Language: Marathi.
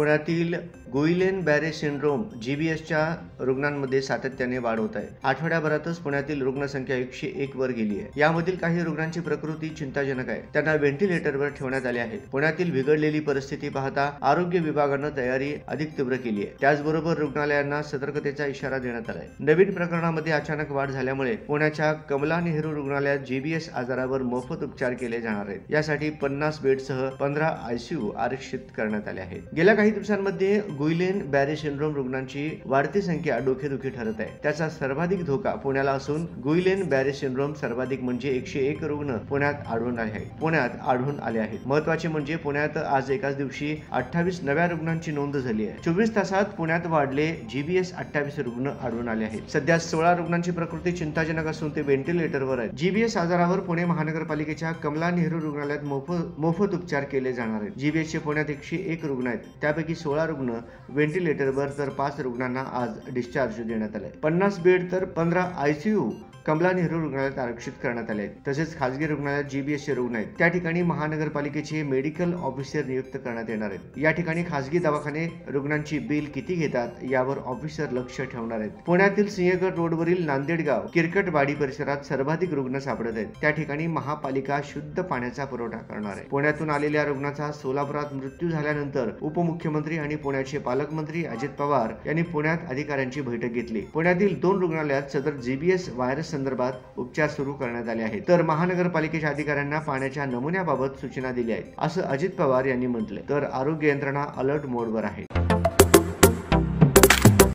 पुण्यातील गुइलेन बॅरे सिंड्रोम GBSच्या रुग्णांमध्ये सातत्याने वाढ होत आहे। आठवड्याभरातच पुण्यातील रुग्णसंख्या 101 वर गेली आहे। यामधील काही रुग्णांची प्रकृती चिंताजनक आहे, त्यांना व्हेंटिलेटरवर ठेवण्यात आले आहे। पुण्यातील बिघडलेली परिस्थिती पाहता आरोग्य विभागाने तयारी अधिक तीव्र केली आहे। त्याचबरोबर रुग्णालयांना सतर्कतेचा इशारा देण्यात आला आहे। नवीन प्रकरणांमध्ये अचानक वाढ झाल्यामुळे पुण्याच्या कमला नेहरू रुग्णालयात GBS आजारावर मोफत उपचार केले जाणार आहेत। यासाठी 50 बेडसह 15 ICU आरक्षित करण्यात आले आहेत। गेल्या काही दिवसांमध्ये गुइलेन बॅरे सिंड्रोम रुग्णांची वाढती संख्या डोकेदुखी ठरत आहे। त्याचा सर्वाधिक धोका पुण्याला असून गुइलेन बॅरे सिंड्रोम सर्वाधिक म्हणजे 101 रुग्ण पुण्यात आढळून आले आहेत। महत्त्वाचे म्हणजे पुण्यात आज एकाच दिवशी 28 नव्या रुग्णांची नोंद झाली आहे। 24 तासात पुण्यात वाढले GBS 28 रुग्ण आढळून आले आहेत। सध्या 16 रुग्णांची प्रकृती चिंताजनक असून ते व्हेंटिलेटरवर आहेत। GBS आजारावर पुणे महानगरपालिकेच्या कमला नेहरू रुग्णालयात मोफत उपचार केले जाणार आहेत। GBS चे पुण्यात 101 रुग्ण आहेत, त्यापैकी 16 रुग्ण व्हेंटिलेटरवर तर 5 रुग्णांना आज डिस्चार्ज देण्यात आले। 50 बेड तर 15 ICU कमला नेहरू रुग्णालयात आरक्षित करण्यात आले आहेत। तसेच खासगी रुग्णालयात GBS चे रुग्ण आहेत, त्या ठिकाणी महानगरपालिकेचे मेडिकल ऑफिसर नियुक्त करण्यात येणार आहेत। या ठिकाणी खासगी दवाखाने रुग्णांची बिल किती घेतात यावर ऑफिसर लक्ष ठेवणार आहेत। पुण्यातील सिंहगड रोडवरील नांदेडगाव किरकटवाडी परिसरात सर्वाधिक रुग्ण सापडत आहेत, त्या ठिकाणी महापालिका शुद्ध पाण्याचा पुरवठा करणार आहे। पुण्यातून आलेल्या रुग्णाचा सोलापुरात मृत्यू झाल्यानंतर उपमुख्यमंत्री आणि पुण्याचे पालकमंत्री अजित पवार यांनी पुण्यात अधिकाऱ्यांची बैठक घेतली। पुण्यातील 2 रुग्णालयात सदर GBS व्हायरस संदर्भात उपचार सुरू करण्यात आले आहेत, तर महानगरपालिकेच्या अधिकाऱ्यांना पाण्याच्या नमुन्याबाबत सूचना दिल्या आहेत, असं अजित पवार यांनी म्हटले। तर आरोग्य यंत्रणा अलर्ट मोडवर आहे।